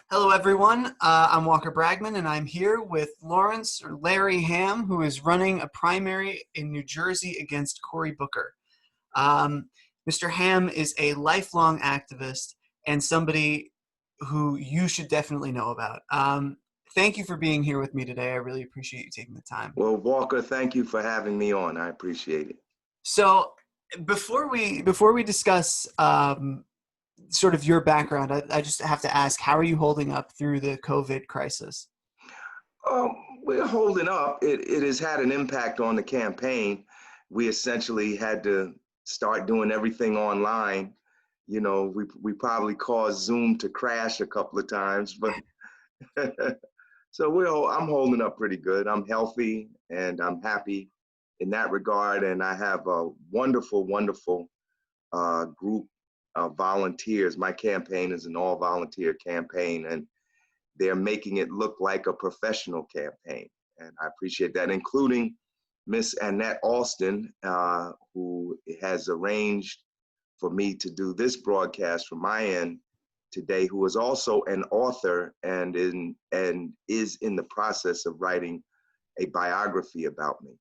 Hello, everyone. I'm Walker Bragman, and I'm here with Lawrence or Larry Hamm, who is running a primary in New Jersey against Cory Booker. Um, Mr. Hamm is a lifelong activist and somebody who you should definitely know about. Thank you for being here with me today. I really appreciate you taking the time. Well, Walker, thank you for having me on. I appreciate it. So, before we discuss sort of your background, I just have to ask, how are you holding up through the COVID crisis? Um, we're holding up. It has had an impact on the campaign. We essentially had to start doing everything online. We probably caused Zoom to crash a couple of times, but so I'm holding up pretty good. I'm healthy and I'm happy in that regard. And I have a wonderful, wonderful group of volunteers. My campaign is an all volunteer campaign, and they're making it look like a professional campaign. And I appreciate that, including Miss Annette Alston, who has arranged for me to do this broadcast from my end today, who is also an author and is in the process of writing a biography about me.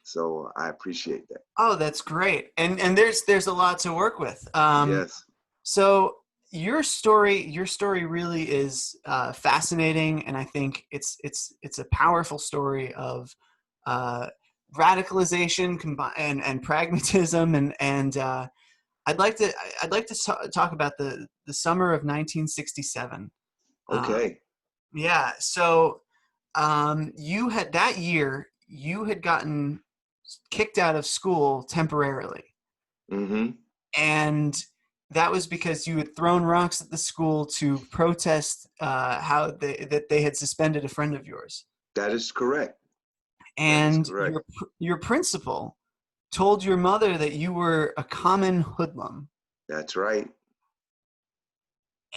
So I appreciate that. Oh, that's great. And there's a lot to work with. Yes. So your story really is fascinating, and I think it's a powerful story of uh, radicalization and pragmatism, and I'd like to talk about the summer of 1967. Okay. Yeah. So you had that year you had gotten kicked out of school temporarily, Mm-hmm. and that was because you had thrown rocks at the school to protest that they had suspended a friend of yours, That is correct. That is and correct. your principal told your mother that you were a common hoodlum, That's right.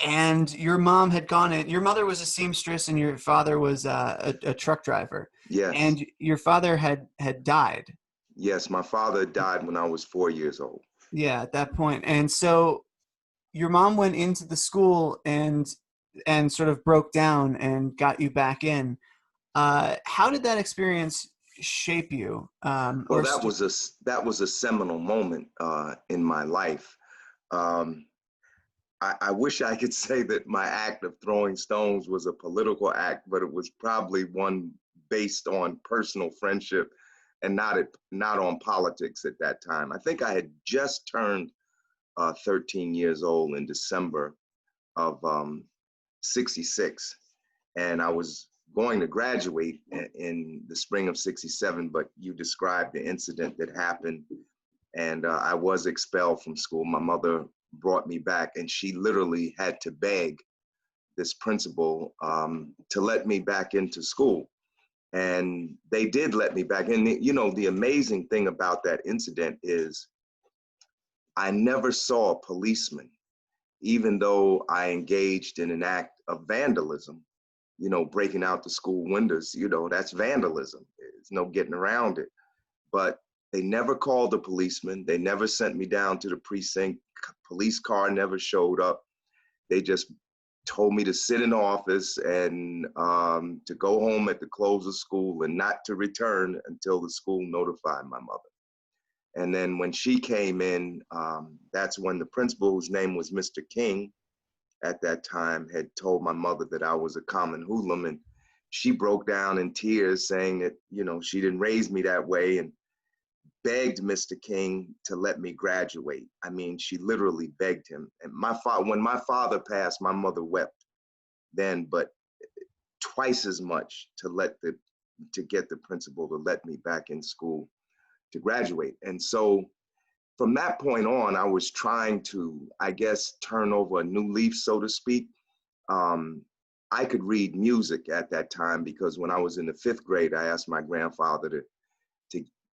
and your mom had gone in. Your mother was a seamstress, and your father was a truck driver, Yes. and your father had died. Yes. My father died when I was 4 years old. Yeah, at that point, and so your mom went into the school and sort of broke down and got you back in. How did that experience shape you? Well, that was a seminal moment in my life. Um, I wish I could say that my act of throwing stones was a political act, but it was probably one based on personal friendship and not on politics at that time. I think I had just turned 13 years old in December of 66, and I was going to graduate in the spring of 67, but you described the incident that happened, and I was expelled from school. My mother brought me back, and she literally had to beg this principal to let me back into school. And they did let me back. And the amazing thing about that incident is I never saw a policeman, even though I engaged in an act of vandalism, breaking out the school windows. That's vandalism. There's no getting around it. But they never called a policeman. They never sent me down to the precinct. Police car never showed up. They just told me to sit in the office and to go home at the close of school and not to return until the school notified my mother. And then when she came in, that's when the principal, whose name was Mr. King at that time, had told my mother that I was a common hoodlum. And she broke down in tears saying that, she didn't raise me that way, and begged Mr. King to let me graduate. I mean, she literally begged him. And when my father passed, my mother wept then, but twice as much to get the principal to let me back in school to graduate. And so from that point on, I was trying to, I guess, turn over a new leaf, so to speak. Um, I could read music at that time because when I was in the 5th grade, I asked my grandfather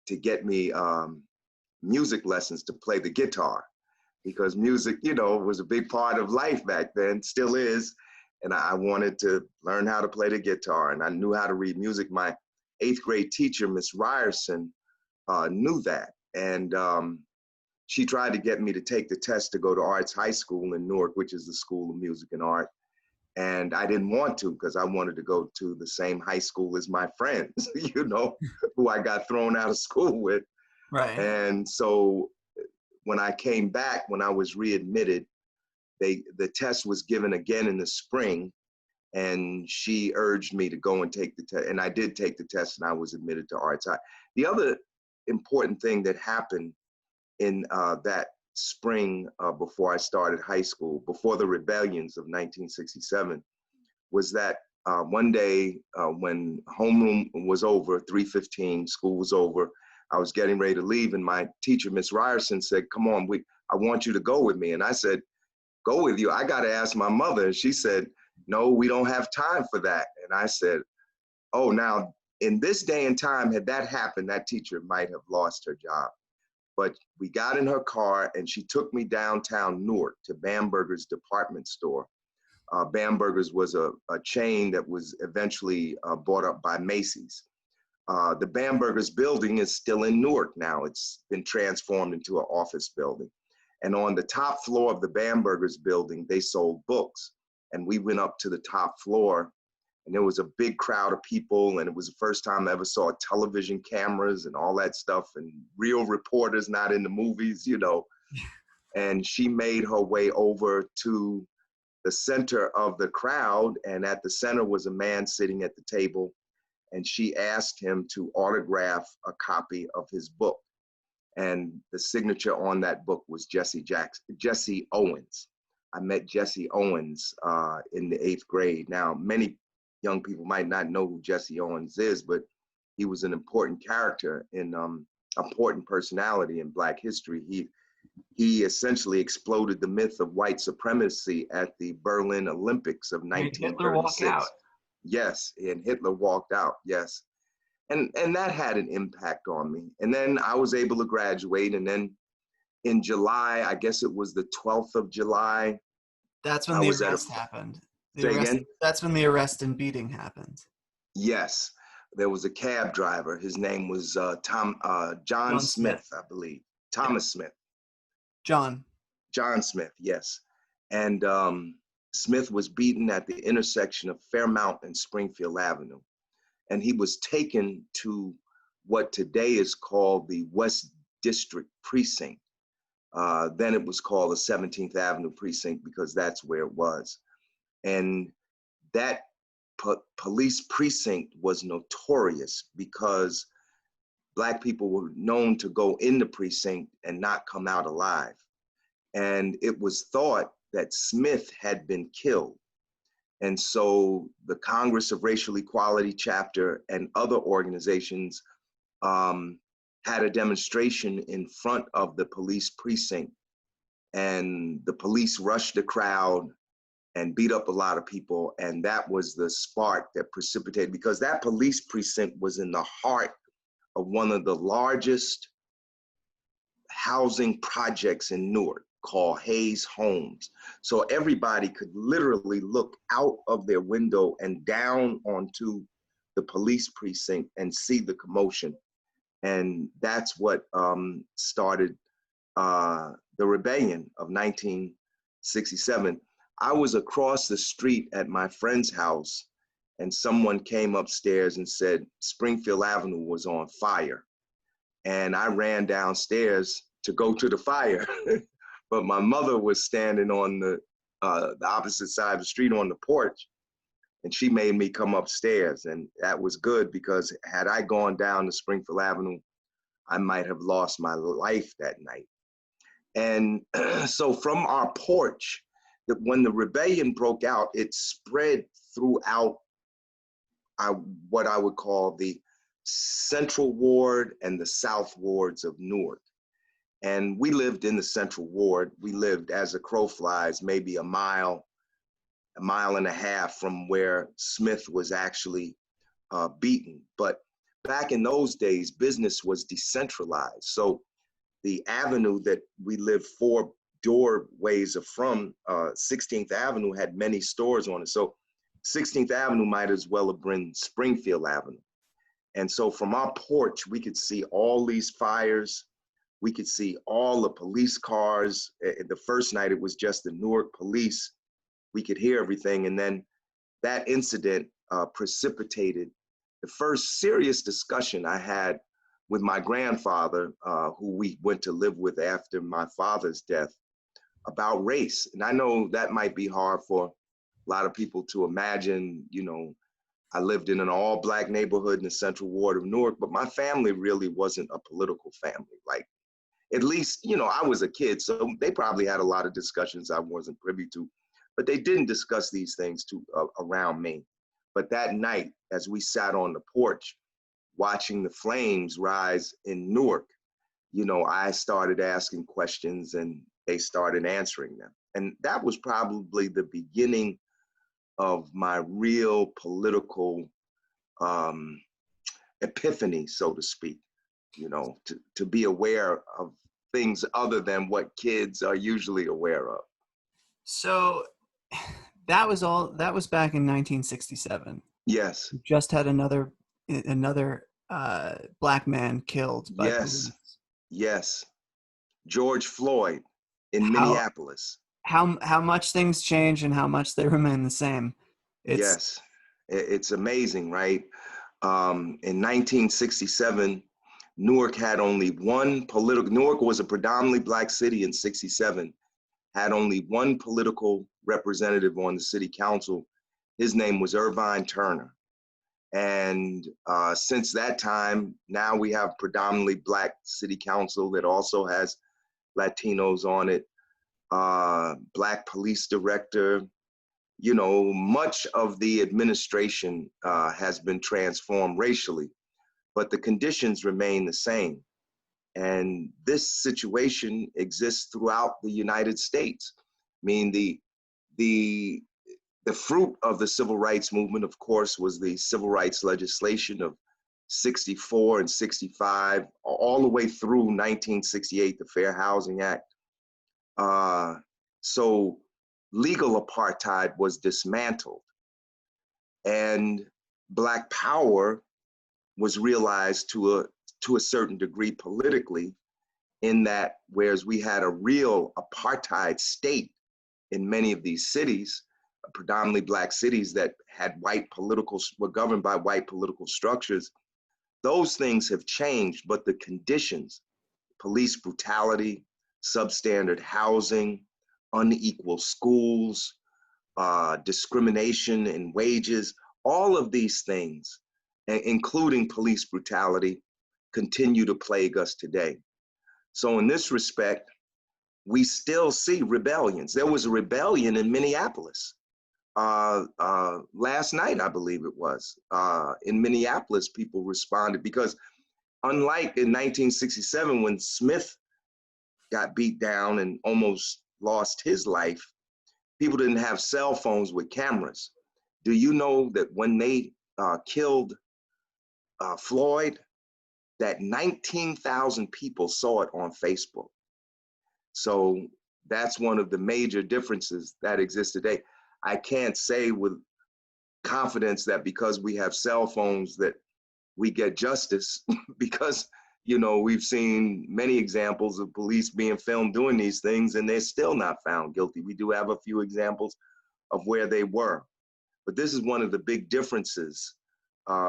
to get me music lessons to play the guitar, because music, was a big part of life back then, still is. And I wanted to learn how to play the guitar, and I knew how to read music. My 8th grade teacher, Miss Ryerson, knew that. And she tried to get me to take the test to go to Arts High School in Newark, which is the School of Music and Art. And I didn't want to because I wanted to go to the same high school as my friends, you know, who I got thrown out of school with. Right. And so when I came back, when I was readmitted, the test was given again in the spring, and she urged me to go and take the test. And I did take the test, and I was admitted to arts. The other important thing that happened in that spring before I started high school, before the rebellions of 1967, was that one day when homeroom was over, 3:15, school was over, I was getting ready to leave, and my teacher, Miss Ryerson, said, "Come on, I want you to go with me." And I said, "Go with you? I got to ask my mother." And she said, "No, we don't have time for that." And I said, "Oh, now in this day and time, had that happened, that teacher might have lost her job." But we got in her car, and she took me downtown Newark to Bamberger's department store. Bamberger's was a chain that was eventually bought up by Macy's. The Bamberger's building is still in Newark now. It's been transformed into an office building. And on the top floor of the Bamberger's building, they sold books. And we went up to the top floor, and there was a big crowd of people, and it was the first time I ever saw television cameras and all that stuff, and real reporters, not in the movies, you know. And she made her way over to the center of the crowd, and at the center was a man sitting at the table, and she asked him to autograph a copy of his book. And the signature on that book was Jesse Owens. I met Jesse Owens in the 8th grade. Now, many young people might not know who Jesse Owens is, but he was an important character and important personality in Black history. He essentially exploded the myth of white supremacy at the Berlin Olympics of Made Hitler walk 1936. out. Yes, and Hitler walked out, yes. And that had an impact on me. And then I was able to graduate, and then in July, I guess it was the 12th of July, That's when I the was at a, arrest happened. say again? That's when the arrest and beating happened. Yes, there was a cab driver. His name was John John Smith, Smith. I believe. Yeah. Thomas Smith. John. John Smith, yes. And Smith was beaten at the intersection of Fairmount and Springfield Avenue. And he was taken to what today is called the West District Precinct. Then it was called the 17th Avenue Precinct because that's where it was. And that police precinct was notorious because Black people were known to go in the precinct and not come out alive. And it was thought that Smith had been killed. And so the Congress of Racial Equality chapter and other organizations had a demonstration in front of the police precinct. And the police rushed the crowd and beat up a lot of people. And that was the spark that precipitated, because that police precinct was in the heart of one of the largest housing projects in Newark, called Hayes Homes. So everybody could literally look out of their window and down onto the police precinct and see the commotion. And that's what started the rebellion of 1967. I was across the street at my friend's house, and someone came upstairs and said Springfield Avenue was on fire. And I ran downstairs to go to the fire. But my mother was standing on the opposite side of the street on the porch, and she made me come upstairs. And that was good, because had I gone down to Springfield Avenue, I might have lost my life that night. And so from our porch, when the rebellion broke out, it spread throughout what I would call the Central Ward and the South Wards of Newark. And we lived in the Central Ward. We lived, as a crow flies, maybe a mile and a half from where Smith was actually beaten. But back in those days, business was decentralized. So the avenue that we lived 4 doorways from, 16th Avenue, had many stores on it. So 16th Avenue might as well have been Springfield Avenue. And so from our porch, we could see all these fires. We could see all the police cars. The first night, it was just the Newark police. we could hear everything. And then that incident precipitated the first serious discussion I had with my grandfather, who we went to live with after my father's death, about race. And I know that might be hard for a lot of people to imagine. I lived in an all-Black neighborhood in the Central Ward of Newark, but my family really wasn't a political family. Like, at least, I was a kid, so they probably had a lot of discussions I wasn't privy to, but they didn't discuss these things around me. But that night, as we sat on the porch watching the flames rise in Newark, I started asking questions and they started answering them. And that was probably the beginning of my real political epiphany, so to speak, to be aware of things other than what kids are usually aware of. So that was back in 1967. Yes. We just had another Black man killed by Yes. police. Yes. George Floyd in How Minneapolis. how much things change and how much they remain the same. Yes. It's amazing, right? In 1967, Newark had only one Newark was a predominantly Black city in 67, had only one political representative on the city council. His name was Irvine Turner. And since that time, now we have predominantly Black city council that also has Latinos on it, Black police director. Much of the administration has been transformed racially, but the conditions remain the same. And this situation exists throughout the United States. I mean, the fruit of the civil rights movement, of course, was the civil rights legislation of 64 and 65, all the way through 1968, the Fair Housing Act. So legal apartheid was dismantled and Black power was realized to a certain degree politically, in that whereas we had a real apartheid state in many of these cities, predominantly Black cities that had were governed by white political structures, those things have changed, but the conditions, police brutality, substandard housing, unequal schools, discrimination in wages, all of these things, including police brutality, continue to plague us today. So in this respect, we still see rebellions. There was a rebellion in Minneapolis last night, I believe it was. In Minneapolis, people responded because unlike in 1967, when Smith got beat down and almost lost his life, people didn't have cell phones with cameras. Do you know that when they killed Floyd, that 19,000 people saw it on Facebook? So that's one of the major differences that exist today. I can't say with confidence that because we have cell phones that we get justice, because we've seen many examples of police being filmed doing these things and they're still not found guilty. We do have a few examples of where they were. But this is one of the big differences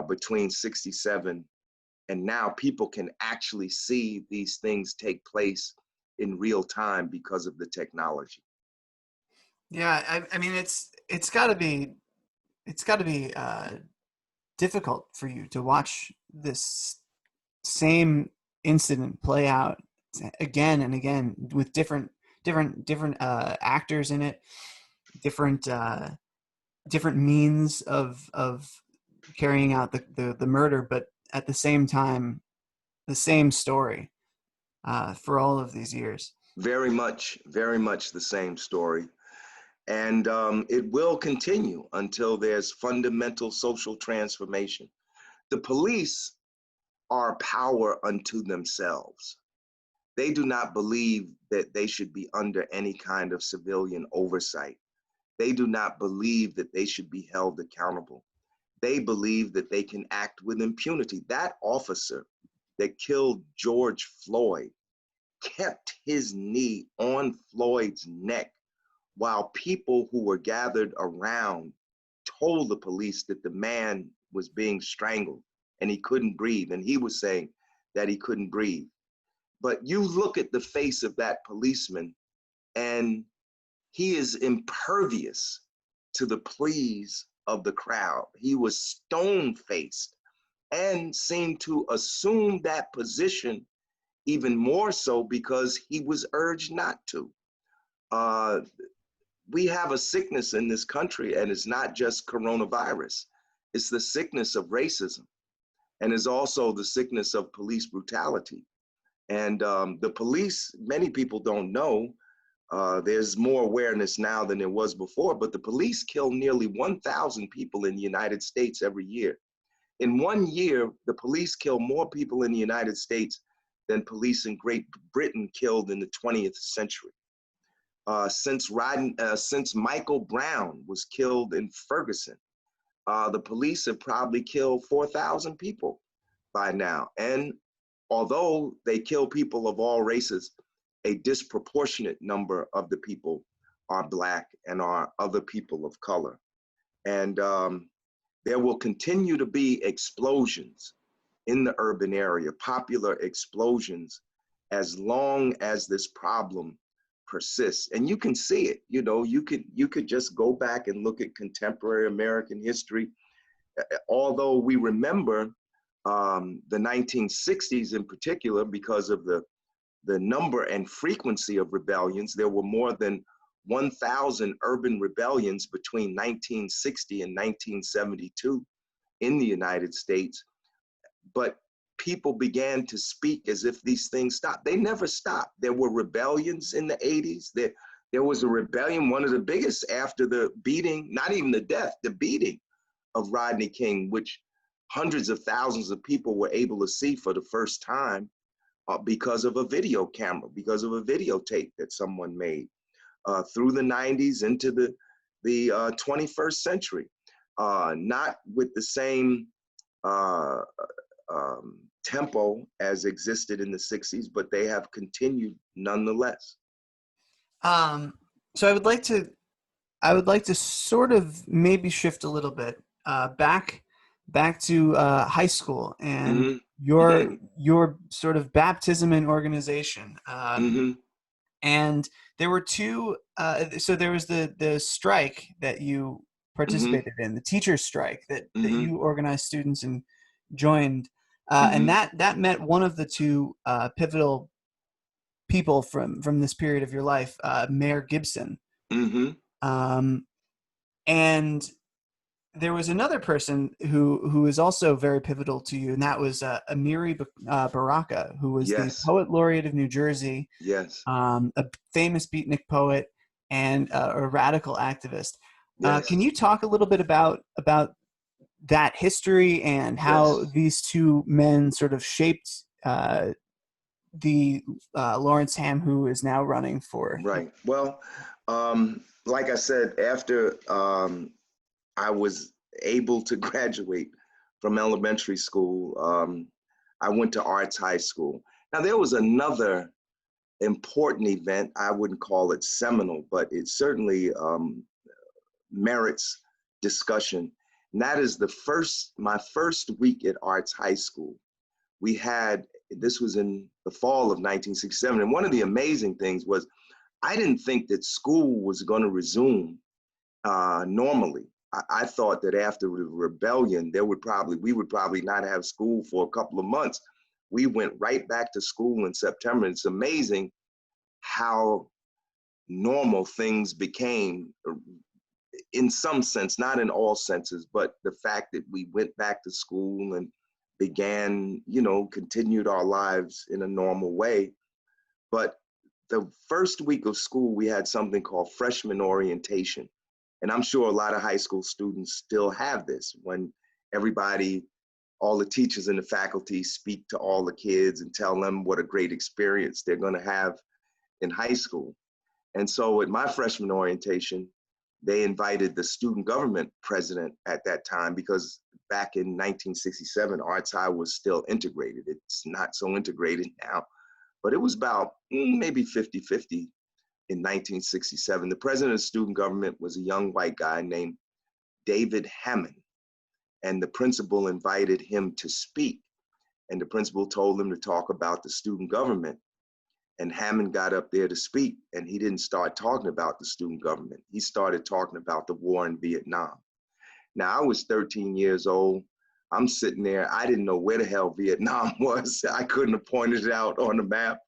between 67 and now. People can actually see these things take place in real time because of the technology. Yeah, I mean it's got to be difficult for you to watch this same incident play out again and again with different actors in it, different means of carrying out the murder, but at the same time the same story for all of these years. Very much the same story. And it will continue until there's fundamental social transformation. The police are power unto themselves. They do not believe that they should be under any kind of civilian oversight. They do not believe that they should be held accountable. They believe that they can act with impunity. That officer that killed George Floyd kept his knee on Floyd's neck while people who were gathered around told the police that the man was being strangled and he couldn't breathe. And he was saying that he couldn't breathe. But you look at the face of that policeman and he is impervious to the pleas of the crowd. He was stone-faced and seemed to assume that position even more so because he was urged not to. We have a sickness in this country, and it's not just coronavirus. It's the sickness of racism, and it's also the sickness of police brutality. And the police, many people don't know, there's more awareness now than there was before, but the police kill nearly 1,000 people in the United States every year. In 1 year, the police kill more people in the United States than police in Great Britain killed in the 20th century. Since Michael Brown was killed in Ferguson, the police have probably killed 4,000 people by now. And although they kill people of all races, a disproportionate number of the people are Black and are other people of color. And there will continue to be explosions in the urban area, popular explosions, as long as this problem persists. And you can see it. You know, you could just go back and look at contemporary American history. Although we remember the 1960s in particular, because of the number and frequency of rebellions, there were more than 1,000 urban rebellions between 1960 and 1972 in the United States. But people began to speak as if these things stopped. They never stopped. There were rebellions in the 80s. There was a rebellion, one of the biggest after the beating, not even the death, the beating of Rodney King, which hundreds of thousands of people were able to see for the first time because of a video camera, because of a videotape that someone made through the 90s into the 21st century. Not with the same tempo as existed in the 60s, but they have continued nonetheless. So I would like to sort of maybe shift a little bit back to high school and your sort of baptism in organization. And there were two. So there was the strike that you participated in, the teachers' strike that you organized students and joined, and that met one of the two pivotal people from this period of your life, Mayor Gibson. And there was another person who is also very pivotal to you, and that was Amiri Baraka, who was the poet laureate of New Jersey, a famous beatnik poet and a radical activist. Can you talk a little bit about that history and how these two men sort of shaped the Lawrence Hamm who is now running for? Right. Well, like I said, after I was able to graduate from elementary school, I went to Arts High School. Now, there was another important event. I wouldn't call it seminal, but it certainly merits discussion. And that is my first week at Arts High School. This was in the fall of 1967. And one of the amazing things was I didn't think that school was going to resume normally. I thought that after the rebellion, we would probably not have school for a couple of months. We went right back to school in September. It's amazing how normal things became in some sense, not in all senses, but the fact that we went back to school and began, continued our lives in a normal way. But the first week of school, we had something called freshman orientation. And I'm sure a lot of high school students still have this, when all the teachers and the faculty speak to all the kids and tell them what a great experience they're going to have in high school. And so at my freshman orientation, they invited the student government president at that time, because back in 1967, Arts High was still integrated. It's not so integrated now, but it was about maybe 50-50 in 1967. The president of student government was a young white guy named David Hammond, and the principal invited him to speak. And the principal told him to talk about the student government. And Hammond got up there to speak, and he didn't start talking about the student government. He started talking about the war in Vietnam. Now, I was 13 years old. I'm sitting there. I didn't know where the hell Vietnam was. I couldn't have pointed it out on the map.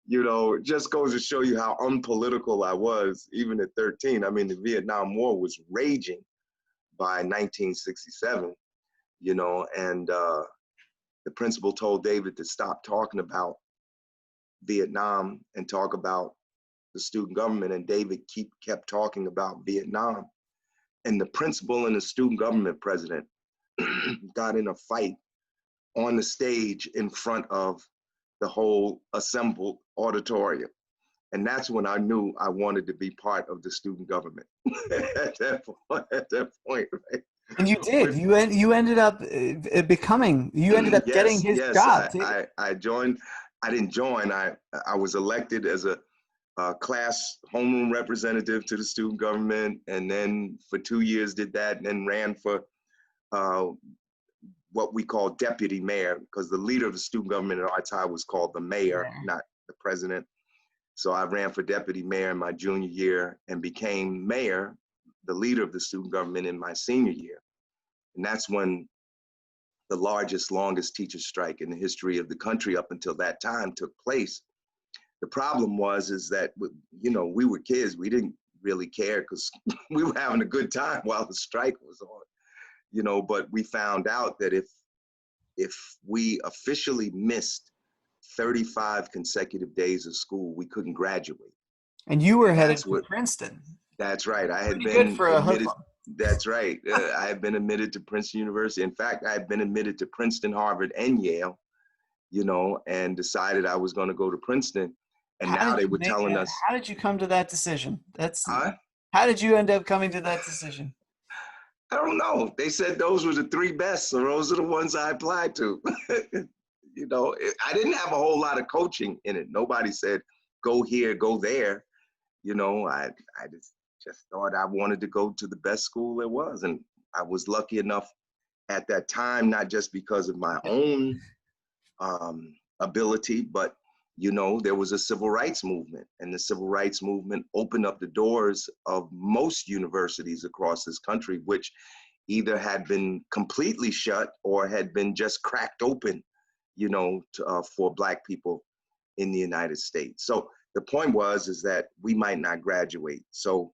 You know, it just goes to show you how unpolitical I was, even at 13. I mean, the Vietnam War was raging by 1967, you know, and the principal told David to stop talking about Vietnam and talk about the student government, and David kept talking about Vietnam. And the principal and the student government president got in a fight on the stage in front of the whole assembled auditorium. And that's when I knew I wanted to be part of the student government at that point, right? And you did. You ended up becoming. You ended up getting his job. I joined. I didn't join. I was elected as a class homeroom representative to the student government, and then for 2 years did that, and then ran for what we call deputy mayor, because the leader of the student government at our time was called the mayor, not the president. So I ran for deputy mayor in my junior year and became mayor, the leader of the student government, in my senior year. And that's when the largest, longest teacher strike in the history of the country up until that time took place. The problem is that, you know, we were kids. We didn't really care because we were having a good time while the strike was on, you know, but we found out that if we officially missed 35 consecutive days of school, we couldn't graduate. And you were headed to Princeton. That's right. I had been good for a admitted. hoodlum. That's right. I had been admitted to Princeton University. In fact, I had been admitted to Princeton, Harvard, and Yale, you know, and decided I was going to go to Princeton. And now they were telling us. How did you come to that decision? Huh? How did you end up coming to that decision? I don't know. They said those were the three best, so those are the ones I applied to. You know, I didn't have a whole lot of coaching in it. Nobody said, go here, go there. You know, I just thought I wanted to go to the best school there was. And I was lucky enough at that time, not just because of my own ability, but, you know, there was a civil rights movement, and the civil rights movement opened up the doors of most universities across this country, which either had been completely shut or had been just cracked open, you know, for Black people in the United States. So the point is that we might not graduate. So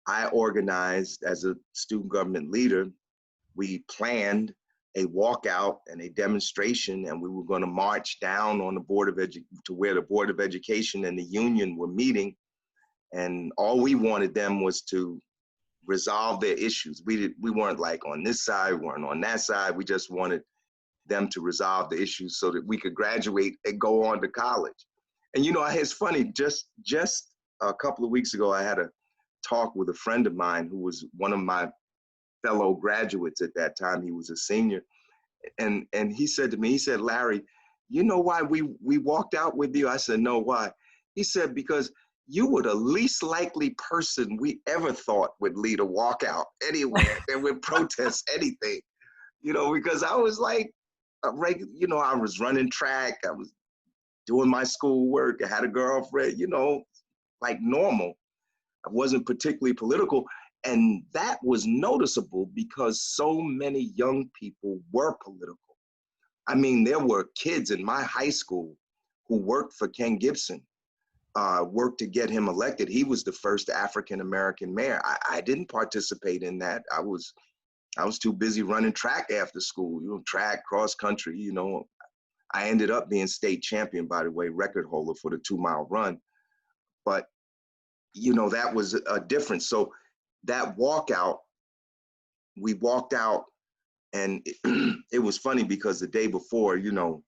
I organized as a student government leader. We planned a walkout and a demonstration, and we were going to march down on the Board of to where the Board of Education and the union were meeting. And all we wanted them was to resolve their issues. We weren't like on this side, we weren't on that side. We just wanted them to resolve the issues so that we could graduate and go on to college. And, you know, it's funny, just a couple of weeks ago, I had a talk with a friend of mine who was one of my fellow graduates at that time. He was a senior. And he said to me, he said, Larry, you know why we walked out with you? I said, no, why? He said, because you were the least likely person we ever thought would lead a walkout anywhere and would protest anything. You know, because I was like, you know, I was running track, I was doing my schoolwork, I had a girlfriend, you know, like normal. I wasn't particularly political. And that was noticeable because so many young people were political. I mean, there were kids in my high school who worked for Ken Gibson, worked to get him elected. He was the first African-American mayor. I didn't participate in that. I was too busy running track after school, you know, track, cross country, you know. I ended up being state champion, by the way, record holder for the 2-mile run. But, you know, that was a difference. So that walkout, we walked out, and it was funny because the day before, you know,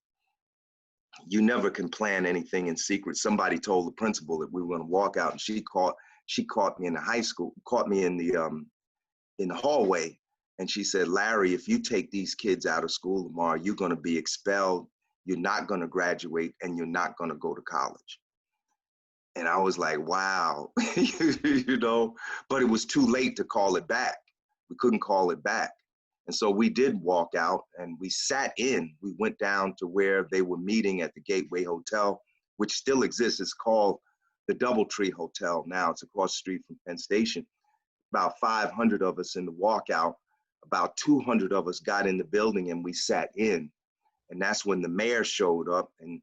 you never can plan anything in secret. Somebody told the principal that we were going to walk out, and she caught me in the high school, caught me in the hallway. And she said, Larry, if you take these kids out of school tomorrow, you're going to be expelled. You're not going to graduate, and you're not going to go to college. And I was like, wow, you know, but it was too late to call it back. We couldn't call it back. And so we did walk out and we sat in. We went down to where they were meeting at the Gateway Hotel, which still exists. It's called the Doubletree Hotel now. It's across the street from Penn Station. About 500 of us in the walkout. About 200 of us got in the building and we sat in. And that's when the mayor showed up and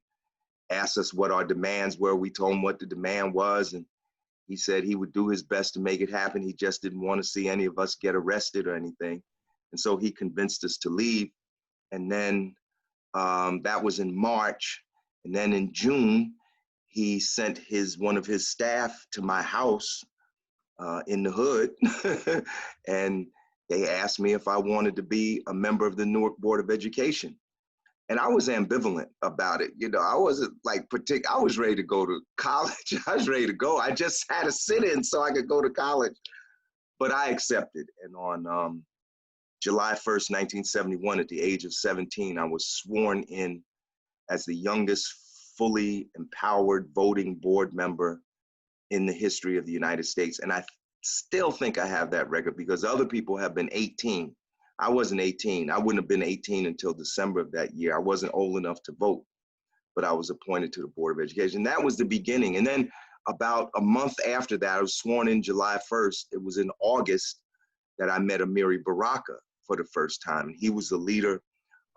asked us what our demands were. We told him what the demand was, and he said he would do his best to make it happen. He just didn't want to see any of us get arrested or anything. And so he convinced us to leave. And then that was in March. And then in June, he sent one of his staff to my house in the hood. And they asked me if I wanted to be a member of the Newark Board of Education. And I was ambivalent about it. You know, I wasn't like I was ready to go to college. I was ready to go. I just had a sit-in so I could go to college. But I accepted. And on July 1st, 1971, at the age of 17, I was sworn in as the youngest fully empowered voting board member in the history of the United States. And I still think I have that record because other people have been 18. I wasn't 18. I wouldn't have been 18 until December of that year. I wasn't old enough to vote, but I was appointed to the Board of Education. That was the beginning. And then about a month after that, I was sworn in July 1st. It was in August that I met Amiri Baraka for the first time. He was the leader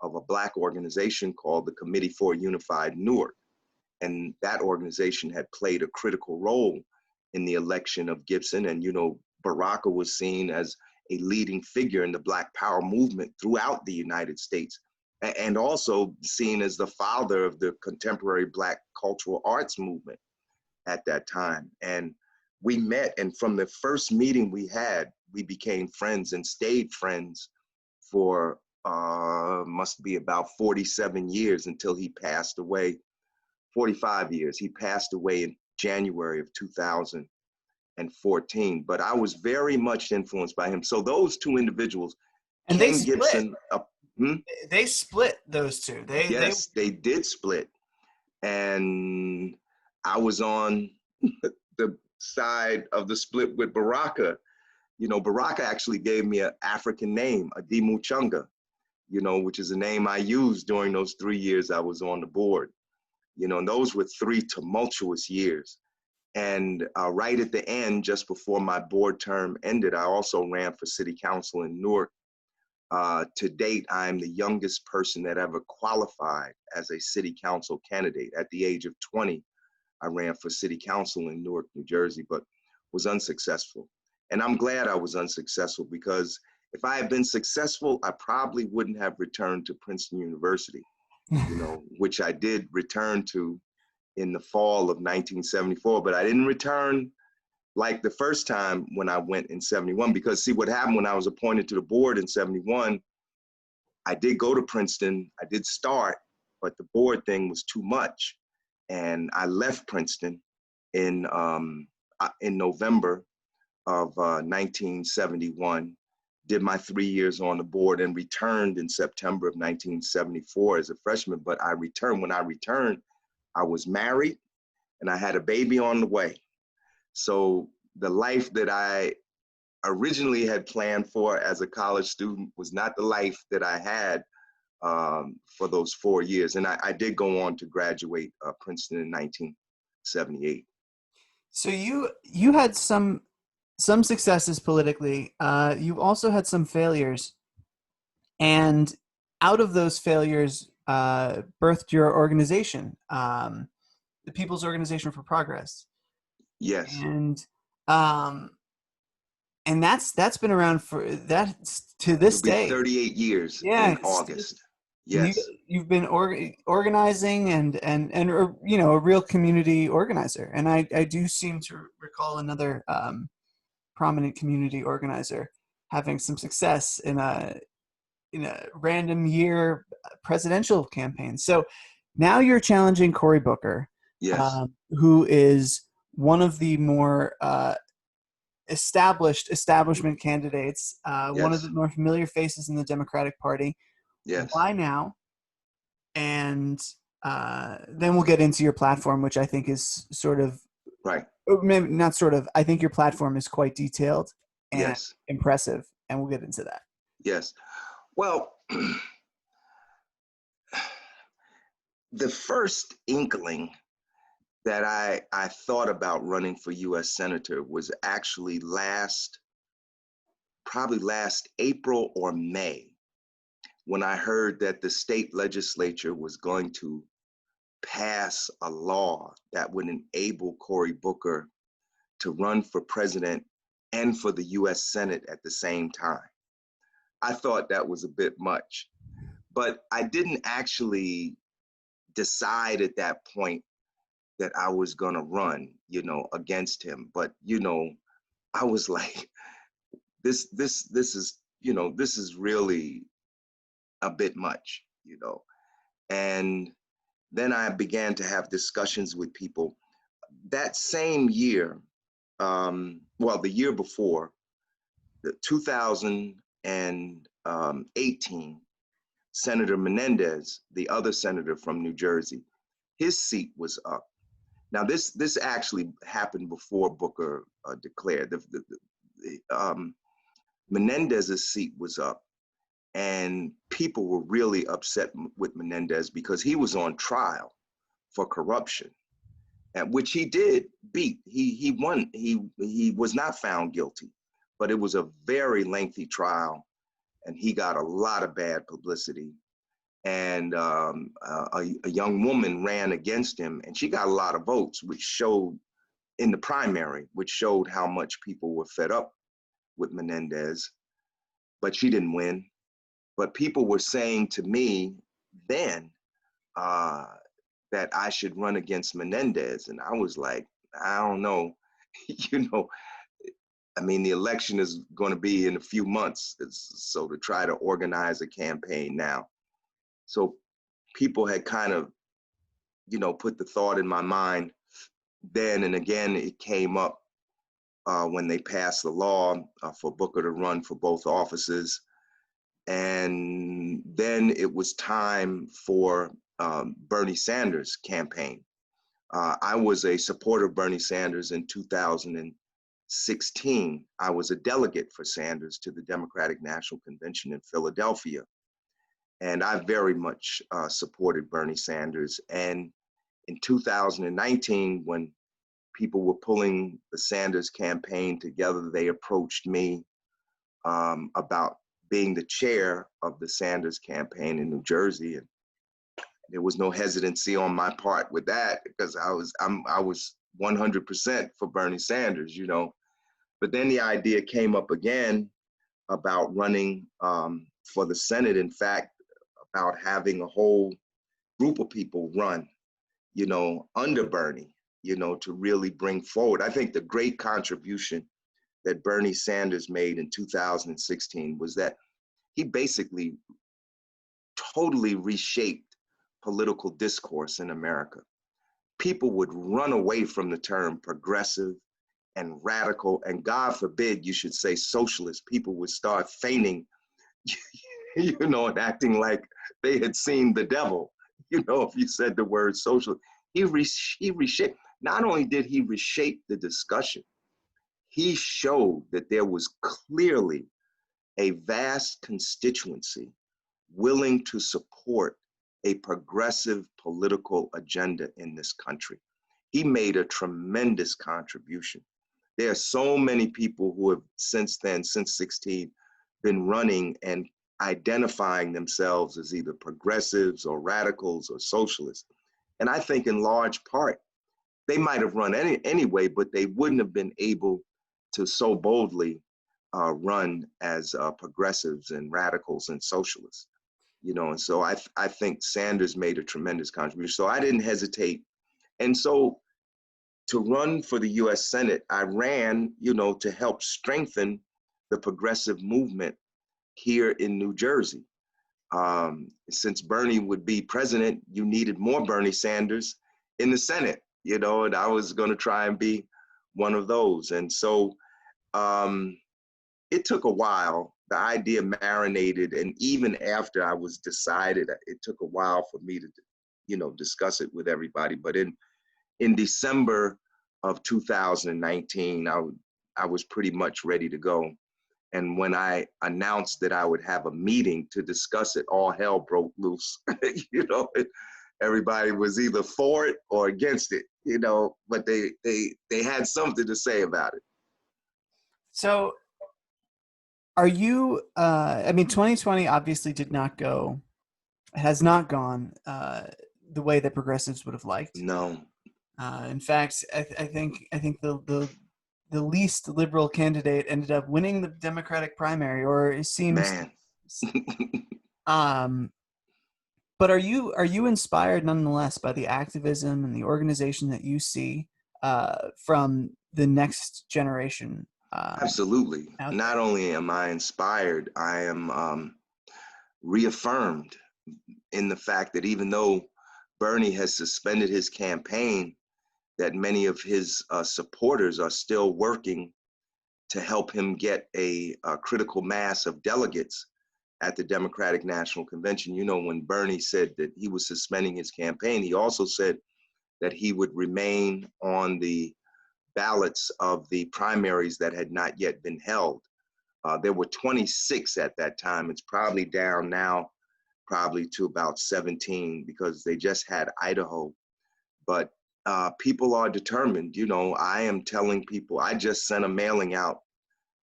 of a Black organization called the Committee for Unified Newark. And that organization had played a critical role in the election of Gibson. And, you know, Baraka was seen as a leading figure in the Black Power movement throughout the United States, and also seen as the father of the contemporary Black cultural arts movement at that time. And we met, and from the first meeting we had, we became friends and stayed friends for must be about 47 years until he passed away, 45 years. He passed away in January of 2014, but I was very much influenced by him. So those two individuals, And Ken Gibson. They split those two. Yes, they did split. And I was on the side of the split with Baraka. You know, Baraka actually gave me an African name, Adimu Chunga, you know, which is a name I used during those 3 years I was on the board. You know, and those were 3 tumultuous years. And right at the end, just before my board term ended, I also ran for city council in Newark. To date, I'm the youngest person that ever qualified as a city council candidate. At the age of 20, I ran for city council in Newark, New Jersey, but was unsuccessful. And I'm glad I was unsuccessful because if I had been successful, I probably wouldn't have returned to Princeton University, you know, which I did return to in the fall of 1974, but I didn't return like the first time when I went in 71, because see what happened when I was appointed to the board in 71, I did go to Princeton, I did start, but the board thing was too much. And I left Princeton in November of 1971, did my 3 years on the board and returned in September of 1974 as a freshman. But I returned, when I returned, I was married and I had a baby on the way. So the life that I originally had planned for as a college student was not the life that I had for those 4 years. And I did go on to graduate Princeton in 1978. So you had some successes politically. You also had some failures, and out of those failures birthed your organization, the People's Organization for Progress. Yes. And that's been around for that to this It'll be day. 38 years Yeah, in August. Yes. You've been organizing and you know, a real community organizer. And I do seem to recall another prominent community organizer having some success in a random year presidential campaign. So now you're challenging Cory Booker, Yes. who is one of the more establishment candidates, Yes. one of the more familiar faces in the Democratic Party. Yes. Why now? And then we'll get into your platform, which I think is sort of Right. Maybe not sort of. I think your platform is quite detailed and Yes. impressive, and we'll get into that. Yes. Well, the first inkling that I thought about running for U.S. Senator was actually probably last April or May, when I heard that the state legislature was going to pass a law that would enable Cory Booker to run for president and for the US Senate at the same time. I thought that was a bit much, but I didn't actually decide at that point that I was gonna run, against him. But, I was like, this is, this is really a bit much. And then I began to have discussions with people. That same year, well, the year before, the 2018, Senator Menendez, the other senator from New Jersey, his seat was up. Now, this actually happened before Booker declared. Menendez's seat was up, and people were really upset with Menendez because he was on trial for corruption, and which he did beat. He won. He was not found guilty, but it was a very lengthy trial, and he got a lot of bad publicity. And a young woman ran against him, and she got a lot of votes, which showed in the primary, which showed how much people were fed up with Menendez. But she didn't win. But people were saying to me then that I should run against Menendez. And I was like, I don't know. you know, I mean, the election is going to be in a few months. So to try to organize a campaign now. So people had kind of, put the thought in my mind then. And again, it came up when they passed the law for Booker to run for both offices. And then it was time for Bernie Sanders' campaign. I was a supporter of Bernie Sanders in 2016. I was a delegate for Sanders to the Democratic National Convention in Philadelphia. And I very much supported Bernie Sanders. And in 2019, when people were pulling the Sanders campaign together, they approached me about being the chair of the Sanders campaign in New Jersey. And there was no hesitancy on my part with that, because I was 100% for Bernie Sanders, But then the idea came up again about running for the Senate. In fact, about having a whole group of people run, under Bernie, to really bring forward. I think the great contribution that Bernie Sanders made in 2016 was that he basically totally reshaped political discourse in America. People would run away from the term progressive and radical, and God forbid you should say socialist. People would start feigning, and acting like they had seen the devil, if you said the word social. He reshaped. Not only did he reshape the discussion, he showed that there was clearly a vast constituency willing to support a progressive political agenda in this country. He made a tremendous contribution. There are so many people who have since then, since 16, been running and identifying themselves as either progressives or radicals or socialists. And I think in large part, they might have run anyway, but they wouldn't have been able to so boldly run as progressives and radicals and socialists, and so I think Sanders made a tremendous contribution. So I didn't hesitate. And so to run for the US Senate, I ran, to help strengthen the progressive movement here in New Jersey. Since Bernie would be president, you needed more Bernie Sanders in the Senate, and I was going to try and be one of those. And so it took a while. The idea marinated, and even after I was decided, it took a while for me to, discuss it with everybody. But in December of 2019, I was pretty much ready to go. And when I announced that I would have a meeting to discuss it, all hell broke loose. You know, everybody was either for it or against it, you know, but they had something to say about it. So are you, I mean, 2020 obviously has not gone the way that progressives would have liked. No, In fact, I think the least liberal candidate ended up winning the Democratic primary, or it seems. man. Um, but are you inspired nonetheless by the activism and the organization that you see from the next generation Absolutely. out Not there? only am I inspired, I am reaffirmed in the fact that even though Bernie has suspended his campaign, that many of his supporters are still working to help him get a critical mass of delegates at the Democratic National Convention. You know, when Bernie said that he was suspending his campaign, he also said that he would remain on the ballots of the primaries that had not yet been held. There were 26 at that time. It's probably down now, probably to about 17, because they just had Idaho. But people are determined. You know, I am telling people, I just sent a mailing out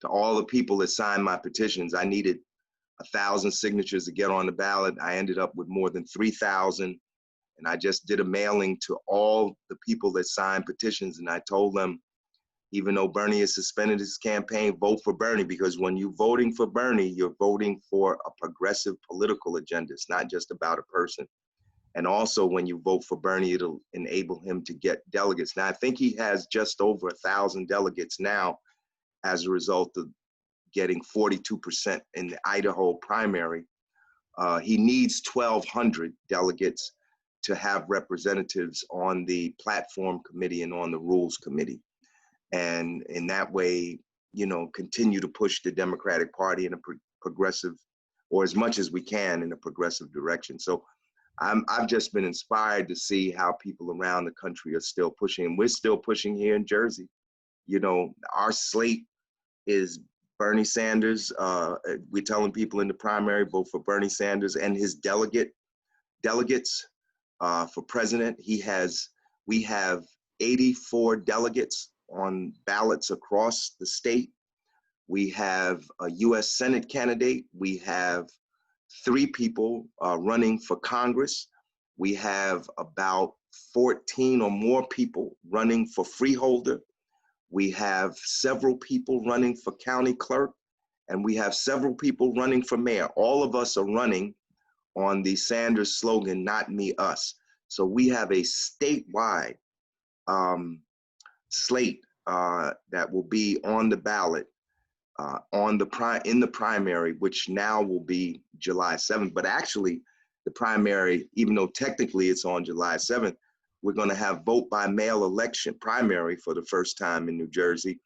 to all the people that signed my petitions. I needed 1,000 signatures to get on the ballot. I ended up with more than 3,000. And I just did a mailing to all the people that signed petitions. And I told them, even though Bernie has suspended his campaign, vote for Bernie, because when you're voting for Bernie, you're voting for a progressive political agenda. It's not just about a person. And also when you vote for Bernie, it'll enable him to get delegates. Now, I think he has just over 1,000 delegates now as a result of getting 42% in the Idaho primary. He needs 1,200 delegates to have representatives on the platform committee and on the rules committee. And in that way, you know, continue to push the Democratic Party in a progressive, or as much as we can, in a progressive direction. So I've just been inspired to see how people around the country are still pushing. And we're still pushing here in Jersey. You know, our slate is Bernie Sanders. We're telling people in the primary, vote for Bernie Sanders and his delegates for president. We have 84 delegates on ballots across the state. We have a U.S. Senate candidate. We have 3 people running for Congress. We have about 14 or more people running for freeholder. We have several people running for county clerk, and we have several people running for mayor. All of us are running on the Sanders slogan, "Not me, us." So we have a statewide slate that will be on the ballot in the primary, which now will be July 7th. But actually, the primary, even though technically it's on July 7th, we're going to have vote by mail election primary for the first time in New Jersey.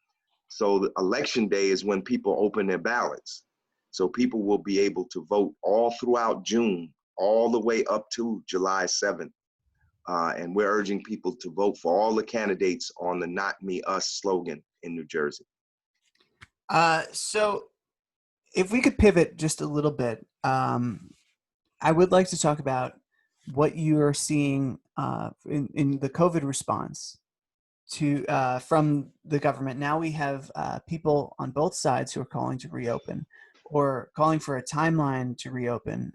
So the election day is when people open their ballots. So people will be able to vote all throughout June, all the way up to July 7th. And we're urging people to vote for all the candidates on the "Not Me, Us" slogan in New Jersey. So if we could pivot just a little bit, I would like to talk about what you are seeing in the COVID response to from the government. Now we have people on both sides who are calling to reopen or calling for a timeline to reopen.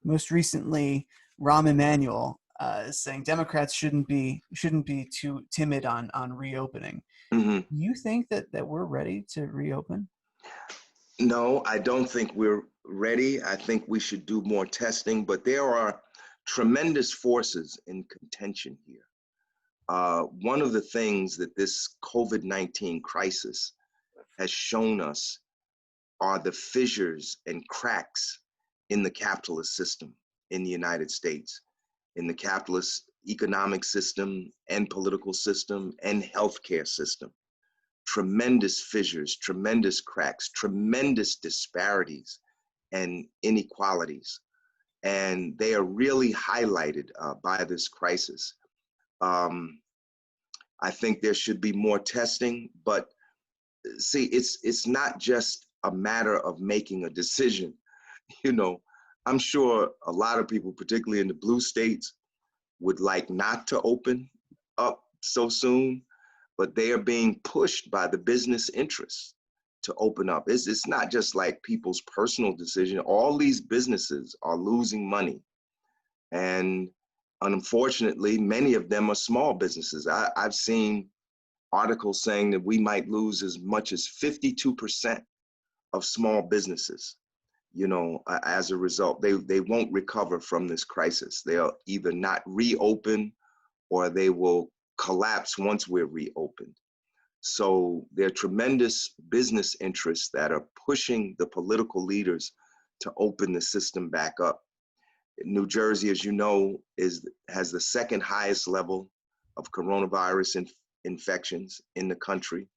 Most recently, Rahm Emanuel is saying Democrats shouldn't be too timid on reopening. Mm-hmm. You think that we're ready to reopen? No, I don't think we're ready. I think we should do more testing, but there are tremendous forces in contention here. One of the things that this COVID-19 crisis has shown us are the fissures and cracks in the capitalist system in the United States, in the capitalist economic system and political system and healthcare system. Tremendous fissures, tremendous cracks, tremendous disparities and inequalities. And they are really highlighted by this crisis. I think there should be more testing, but see, it's not just a matter of making a decision. You know, I'm sure a lot of people, particularly in the blue states, would like not to open up so soon, but they are being pushed by the business interests to open up. It's not just like people's personal decision. All these businesses are losing money. And unfortunately, many of them are small businesses. I've seen articles saying that we might lose as much as 52% of small businesses, you know, as a result. They won't recover from this crisis. They'll either not reopen or they will collapse once we're reopened. So there are tremendous business interests that are pushing the political leaders to open the system back up. New Jersey, as you know, has the second highest level of coronavirus infections in the country.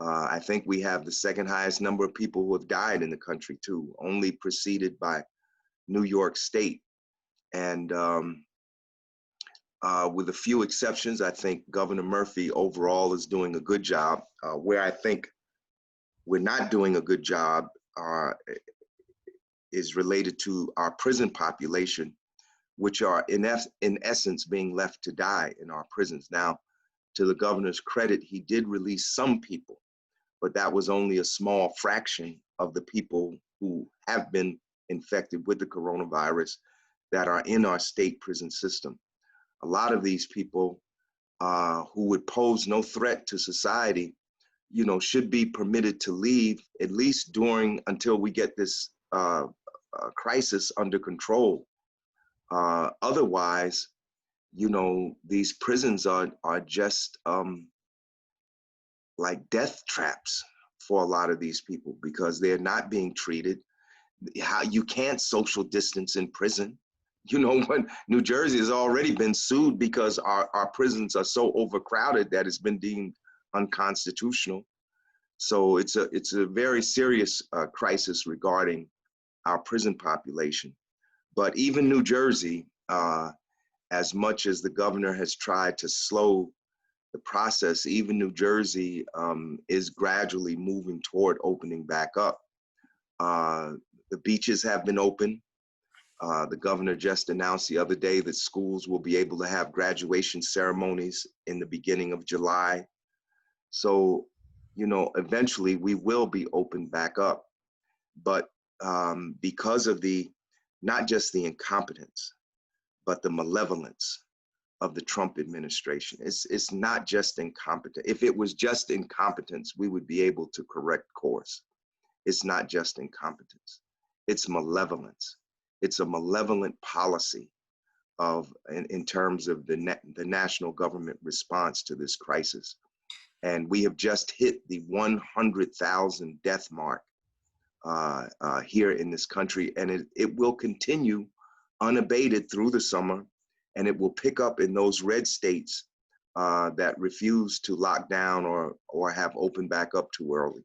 I think we have the second highest number of people who have died in the country too, only preceded by New York State. And with a few exceptions, I think Governor Murphy overall is doing a good job. Where I think we're not doing a good job is related to our prison population, which are in essence being left to die in our prisons. Now, to the governor's credit, he did release some people, but that was only a small fraction of the people who have been infected with the coronavirus that are in our state prison system. A lot of these people who would pose no threat to society, you know, should be permitted to leave at least until we get this crisis under control. Otherwise, you know, these prisons are just like death traps for a lot of these people because they're not being treated. How you can't social distance in prison. You know, when New Jersey has already been sued because our prisons are so overcrowded that it's been deemed unconstitutional. So it's a very serious crisis regarding our prison population. But even New Jersey, as much as the governor has tried to slow the process, even New Jersey is gradually moving toward opening back up. The beaches have been open. The governor just announced the other day that schools will be able to have graduation ceremonies in the beginning of July. So, you know, eventually we will be opened back up. But because of not just the incompetence, but the malevolence of the Trump administration. It's not just incompetent. If it was just incompetence, we would be able to correct course. It's not just incompetence. It's malevolence. It's a malevolent policy in terms of the national government response to this crisis. And we have just hit the 100,000 death mark here in this country, and it will continue unabated through the summer, and it will pick up in those red states that refuse to lock down or have opened back up too early.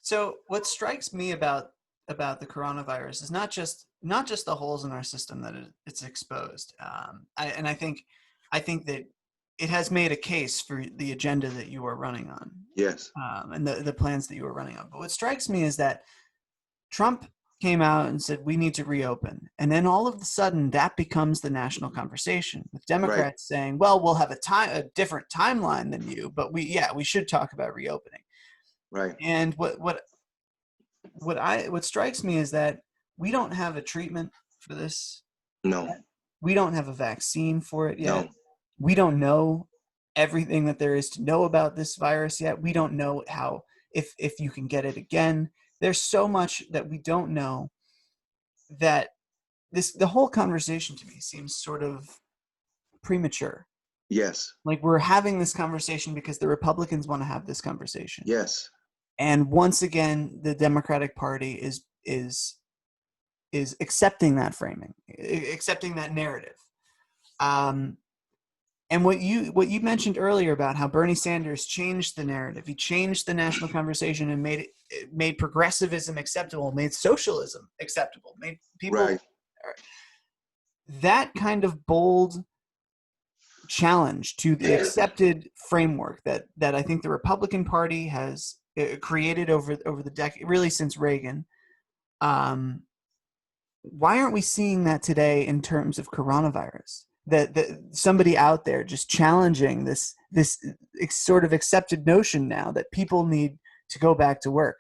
So what strikes me about the coronavirus is not just the holes in our system that it's exposed. I think that it has made a case for the agenda that you are running on. Yes. And the plans that you are running on. But what strikes me is that Trump came out and said, we need to reopen. And then all of a sudden that becomes the national conversation, with Democrats saying, well, we'll have a different timeline than you, but we should talk about reopening. Right. And what strikes me is that we don't have a treatment for this. No. Yet. We don't have a vaccine for it yet. No. We don't know everything that there is to know about this virus yet. We don't know how, if you can get it again. There's so much that we don't know that the whole conversation to me seems sort of premature. Yes. Like we're having this conversation because the Republicans want to have this conversation. Yes. And once again, the Democratic Party is accepting that framing, accepting that narrative. And what you mentioned earlier about how Bernie Sanders changed the narrative, he changed the national conversation and made progressivism acceptable, made socialism acceptable, made people. Right. That kind of bold challenge to the accepted framework that I think the Republican Party has created over the decade, really since Reagan. Why aren't we seeing that today in terms of coronavirus? That somebody out there just challenging this sort of accepted notion now that people need to go back to work.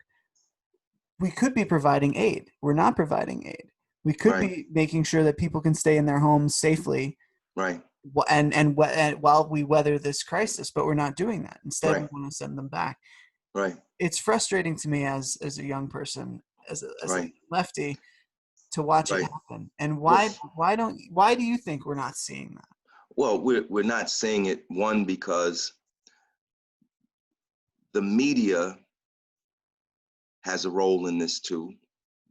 We could be providing aid. We're not providing aid. We could be making sure that people can stay in their homes safely, right, and while we weather this crisis, but we're not doing that. Instead, we want to send them back. right. It's frustrating to me as a young person, as a lefty, to watch it happen. And why do you think we're not seeing that? Well, we're not seeing it, one, because the media has a role in this too.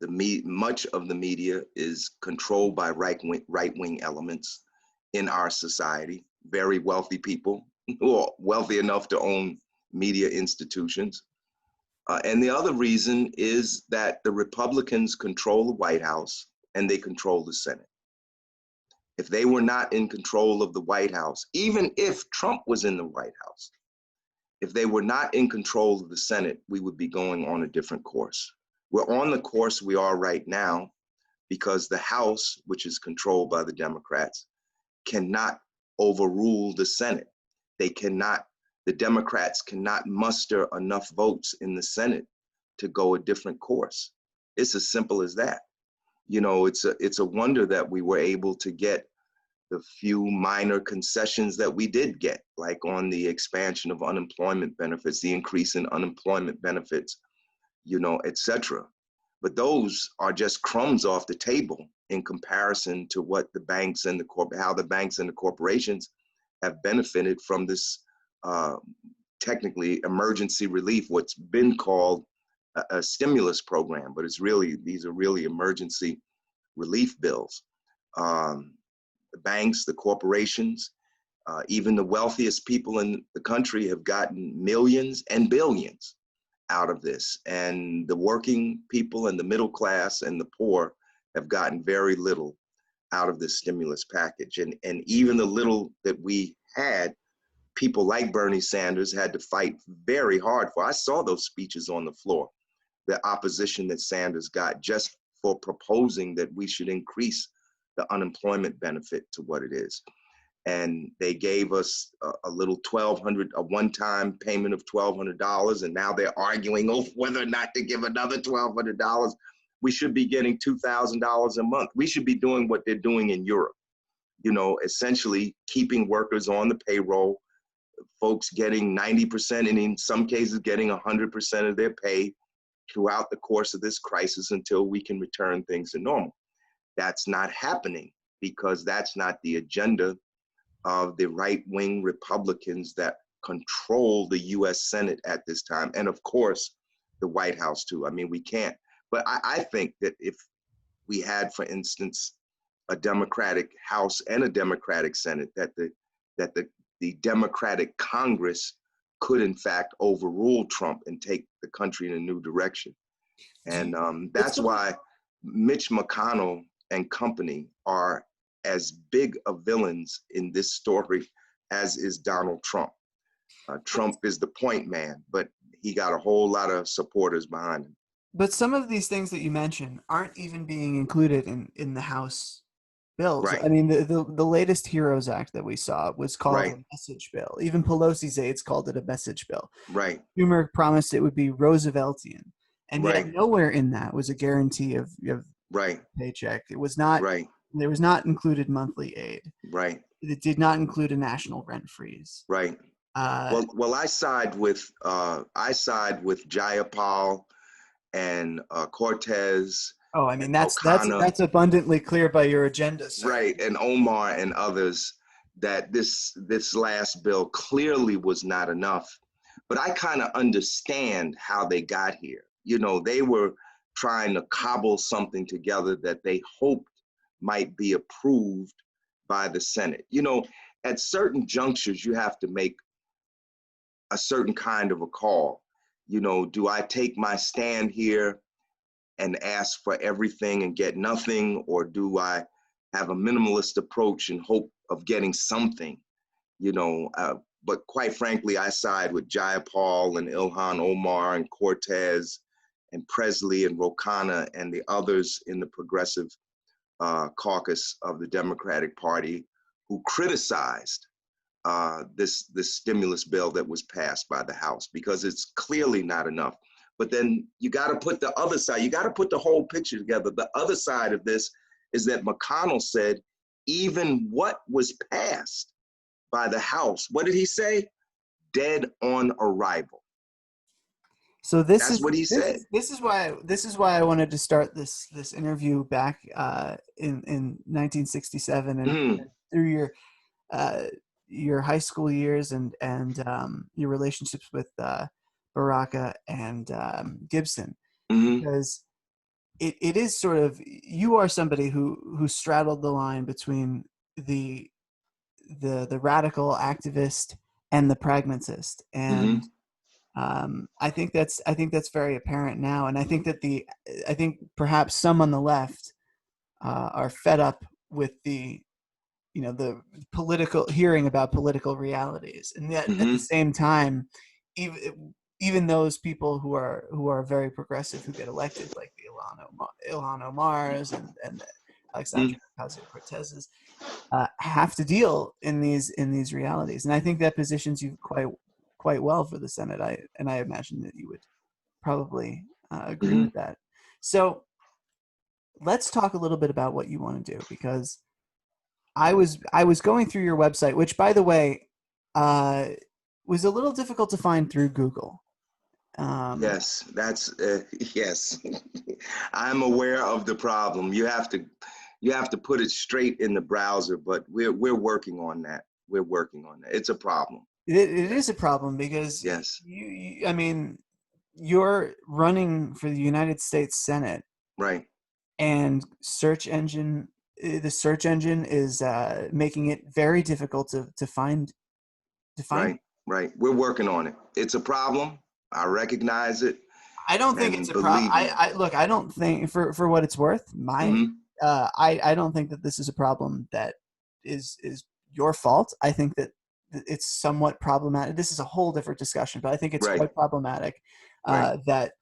Much of the media is controlled by right-wing elements in our society, very wealthy people who are wealthy enough to own media institutions. And the other reason is that the Republicans control the White House and they control the Senate. If they were not in control of the White House, even if Trump was in the White House, if they were not in control of the Senate, we would be going on a different course. We're on the course we are right now because the House, which is controlled by the Democrats, cannot overrule the Senate. The Democrats cannot muster enough votes in the Senate to go a different course. It's as simple as that. You know, it's a wonder that we were able to get the few minor concessions that we did get, like on the expansion of unemployment benefits, the increase in unemployment benefits, you know, et cetera. But those are just crumbs off the table in comparison to what the banks and how the banks and the corporations have benefited from this technically emergency relief, what's been called a stimulus program, but these are really emergency relief bills. The banks, the corporations, even the wealthiest people in the country have gotten millions and billions out of this. And the working people and the middle class and the poor have gotten very little out of this stimulus package. And even the little that we had, people like Bernie Sanders had to fight very hard for. I saw those speeches on the floor, the opposition that Sanders got just for proposing that we should increase the unemployment benefit to what it is. And they gave us a little a one-time payment of $1,200, and now they're arguing over whether or not to give another $1,200. We should be getting $2,000 a month. We should be doing what they're doing in Europe, you know, essentially keeping workers on the payroll, folks getting 90% and in some cases getting 100% of their pay throughout the course of this crisis until we can return things to normal. That's not happening because that's not the agenda of the right-wing Republicans that control the US Senate at this time. And of course, the White House too. I mean, we can't, but I think that if we had, for instance, a Democratic House and a Democratic Senate, that the Democratic Congress could in fact overrule Trump and take the country in a new direction. And that's why Mitch McConnell and company are as big of villains in this story as is Donald Trump. Trump is the point man, but he got a whole lot of supporters behind him. But some of these things that you mentioned aren't even being included in the House bills. Right. I mean, the latest HEROES Act that we saw was called a message bill. Even Pelosi's aides called it a message bill. Right. Schumer promised it would be Rooseveltian. And yet nowhere in that was a guarantee of paycheck. It was not. Right. There was not included monthly aid. Right. It did not include a national rent freeze. Right. Well, I side with Jayapal and Cortez. Oh, I mean that's abundantly clear by your agenda, sir. Right, and Omar and others, that this last bill clearly was not enough. But I kind of understand how they got here. You know, they were trying to cobble something together that they hoped might be approved by the Senate. You know, at certain junctures, you have to make a certain kind of a call. You know, do I take my stand here and ask for everything and get nothing, or do I have a minimalist approach and hope of getting something? you know, but quite frankly, I side with Jayapal and Ilhan Omar and Cortez and Presley and Ro Khanna and the others in the progressive caucus of the Democratic Party who criticized this stimulus bill that was passed by the House, because it's clearly not enough. But then you got to put the other side, you got to put the whole picture together. The other side of this is that McConnell said even what was passed by the House, what did he say? Dead on arrival. So That's what he said. This is why I wanted to start this interview back in 1967 and through your high school years and your relationships with Baraka and Gibson, because it is sort of, you are somebody who straddled the line between the radical activist and the pragmatist, and I think that's very apparent now, and I think perhaps some on the left are fed up with the hearing about political realities, and yet at the same time, even those people who are very progressive who get elected, like the Ilhan Omars and the Alexandria Ocasio-Cortezes, have to deal in these realities, and I think that positions you quite well for the Senate. I imagine that you would probably agree with that. So let's talk a little bit about what you want to do, because I was going through your website, which, by the way, was a little difficult to find through Google. Yes, that's yes. I'm aware of the problem. You have to put it straight in the browser, but we're working on that. We're working on that. It's a problem. It is a problem because yes, I mean, you're running for the United States Senate, right? And the search engine is making it very difficult to find. Right. We're working on it. It's a problem. I recognize it. I don't think it's a problem. I don't think, for what it's worth, I don't think that this is a problem that is your fault. I think that it's somewhat problematic. This is a whole different discussion, but I think it's quite problematic that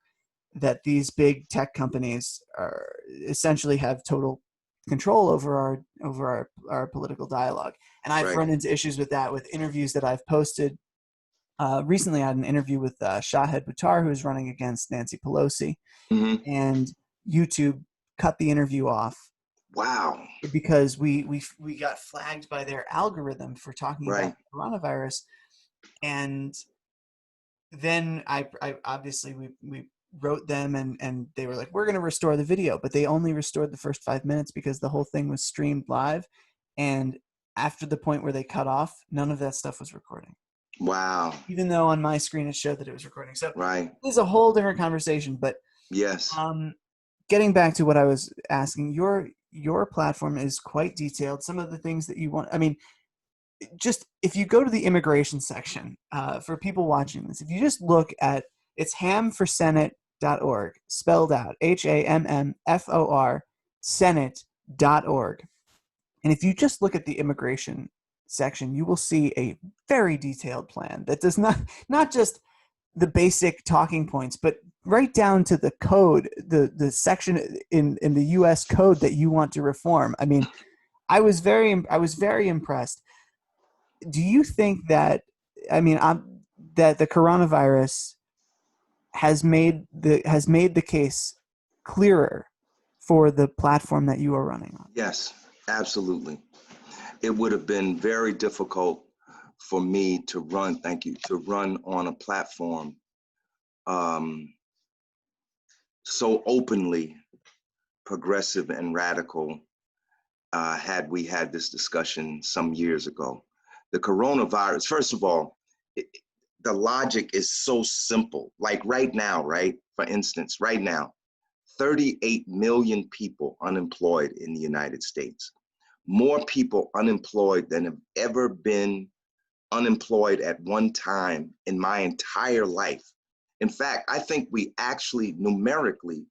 these big tech companies essentially have total control over our political dialogue. And I've run into issues with that with interviews that I've posted. Recently, I had an interview with Shahed Buttar, who's running against Nancy Pelosi, and YouTube cut the interview off. Wow! Because we got flagged by their algorithm for talking about the coronavirus, and then I obviously we wrote them and they were like, we're going to restore the video, but they only restored the first 5 minutes because the whole thing was streamed live, and after the point where they cut off, none of that stuff was recording. Wow. Even though on my screen it showed that it was recording. So this is a whole different conversation, but yes. Getting back to what I was asking, your platform is quite detailed. Some of the things that you want, I mean, just if you go to the immigration section, for people watching this, if you just look at, it's hamforsenate.org, spelled out, HAMMFOR, Senate.org. And if you just look at the immigration section, you will see a very detailed plan that does not just the basic talking points, but right down to the code, the section in the U.S. code that you want to reform. I mean, I was very impressed. Do you think that, that the coronavirus has made the case clearer for the platform that you are running on? Yes, absolutely. It would have been very difficult for me to run on a platform so openly progressive and radical had we had this discussion some years ago. The coronavirus, first of all, the logic is so simple. Like right now, for instance, right now, 38 million people unemployed in the United States. More people unemployed than have ever been unemployed at one time in my entire life. In fact, I think we actually numerically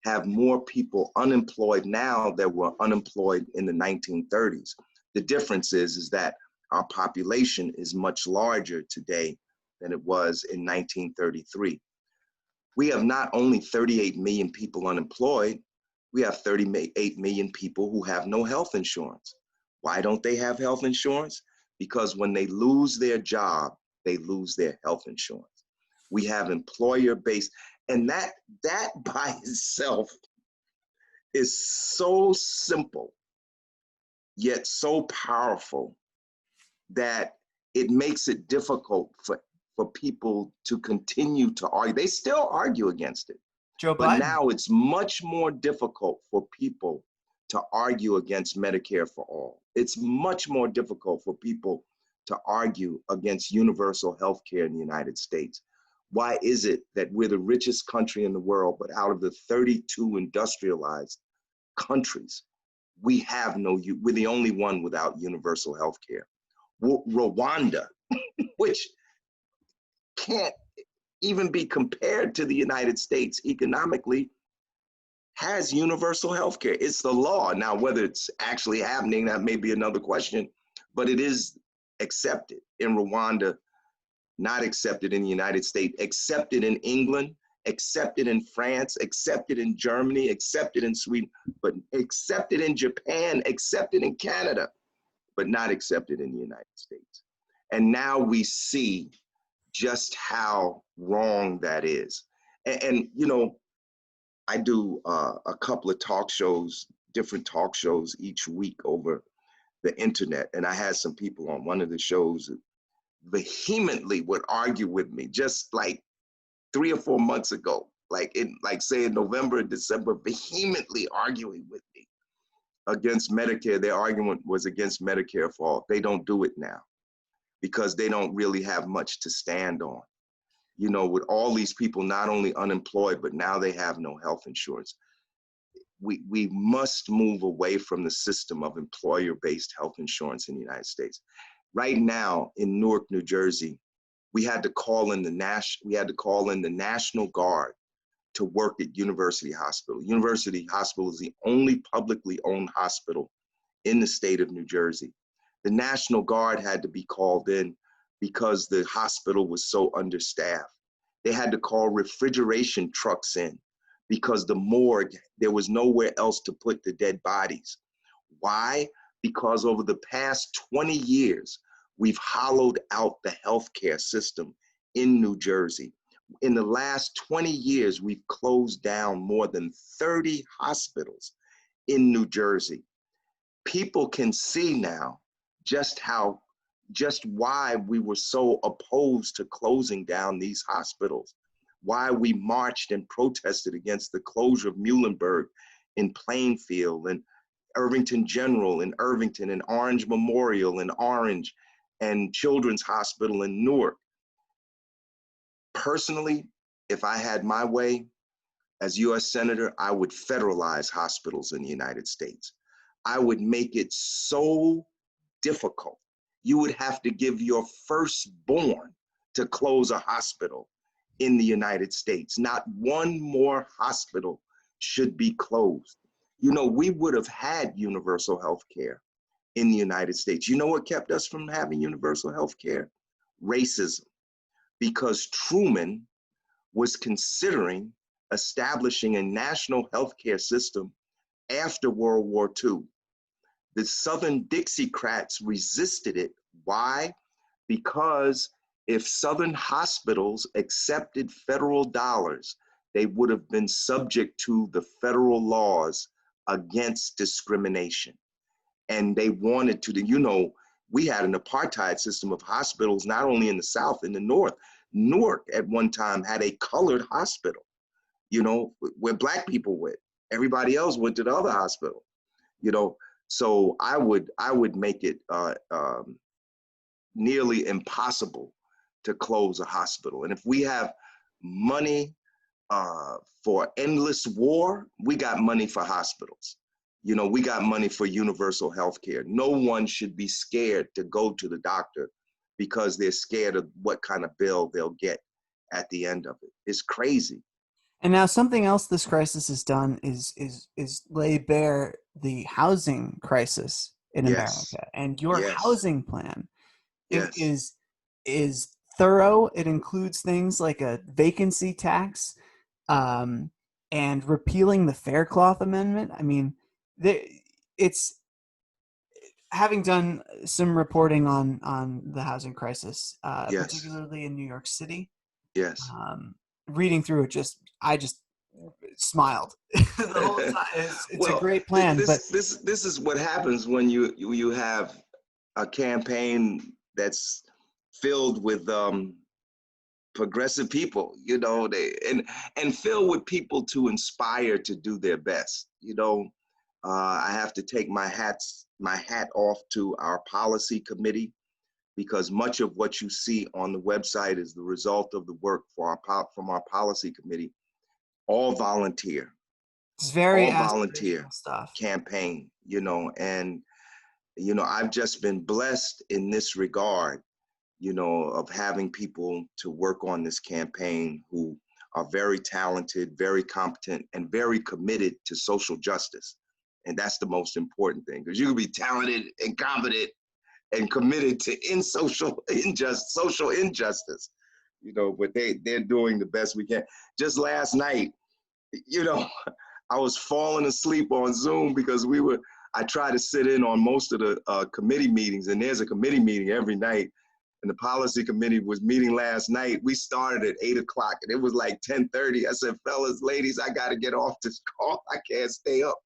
have more people unemployed now than were unemployed in the 1930s. The difference is that Our population is much larger today than it was in 1933. We have not only 38 million people unemployed, we have 38 million people who have no health insurance. Why don't they have health insurance? Because when they lose their job, they lose their health insurance. We have employer-based, and that by itself is so simple, yet so powerful that it makes it difficult for people to continue to argue. They still argue against it. Joe But Biden. now it's much more difficult for people to argue against Medicare for all. It's much more difficult for people to argue against universal health care in the United States. Why is it that we're the richest country in the world, but out of the 32 industrialized countries, we're the only one without universal health care? Rwanda, which can't even be compared to the United States economically, has universal health care. It's the law. Now, whether it's actually happening, that may be another question, but it is accepted in Rwanda, not accepted in the United States, accepted in England, accepted in France, accepted in Germany, accepted in Sweden, but accepted in Japan, accepted in Canada, but not accepted in the United States. And now we see just how wrong that is. And you know, I do a couple of talk shows, different talk shows each week over the internet. And I had some people on one of the shows that vehemently would argue with me just like 3 or 4 months ago, say in November and December, vehemently arguing with me against Medicare. Their argument was against Medicare for all. They don't do it now because they don't really have much to stand on. You know, with all these people not only unemployed, but now they have no health insurance. We must move away from the system of employer-based health insurance in the United States. Right now in Newark, New Jersey, we had to call in the National Guard to work at University Hospital. University Hospital is the only publicly owned hospital in the state of New Jersey. The National Guard had to be called in because the hospital was so understaffed. They had to call refrigeration trucks in because the morgue, there was nowhere else to put the dead bodies. Why? Because over the past 20 years, we've hollowed out the healthcare system in New Jersey. In the last 20 years, we've closed down more than 30 hospitals in New Jersey. People can see now just why we were so opposed to closing down these hospitals, why we marched and protested against the closure of Muhlenberg in Plainfield and Irvington General in Irvington and Orange Memorial in Orange and Children's Hospital in Newark. Personally, if I had my way as US Senator, I would federalize hospitals in the United States. I would make it so difficult. You would have to give your firstborn to close a hospital in the United States. Not one more hospital should be closed. You know, we would have had universal health care in the United States. You know what kept us from having universal health care? Racism. Because Truman was considering establishing a national health care system after World War II. The Southern Dixiecrats resisted it. Why? Because if Southern hospitals accepted federal dollars, they would have been subject to the federal laws against discrimination. And they wanted to, you know, we had an apartheid system of hospitals, not only in the South, in the North. Newark at one time had a colored hospital, you know, where Black people went. Everybody else went to the other hospital, you know. So I would make it nearly impossible to close a hospital. And if we have money for endless war, we got money for hospitals. You know, we got money for universal health care. No one should be scared to go to the doctor because they're scared of what kind of bill they'll get at the end of it. It's crazy. And now something else this crisis has done is lay bare the housing crisis in Yes. America and your Yes. housing plan. Yes. is thorough. It includes things like a vacancy tax, um, and repealing the Faircloth Amendment. I mean, it's having done some reporting on the housing crisis, Yes. particularly in New York City. Yes. Um, Reading through it, I just smiled the whole time. It's a Well, great plan, but this is what happens when you have a campaign that's filled with progressive people, and filled with people to inspire to do their best. I have to take my hat off to our policy committee, because much of what you see on the website is the result of the work from our policy committee, all volunteer, it's very all aspirational volunteer stuff. campaign, and I've just been blessed in this regard, of having people to work on this campaign who are very talented, very competent, and very committed to social justice. And that's the most important thing, because you can be talented and competent and committed to social injustice, but they're doing the best we can. Just last night, you know, I was falling asleep on Zoom because I try to sit in on most of the committee meetings, and there's a committee meeting every night. And the policy committee was meeting last night. We started at 8 o'clock and it was like 10:30. I said, fellas, ladies, I got to get off this call. I can't stay up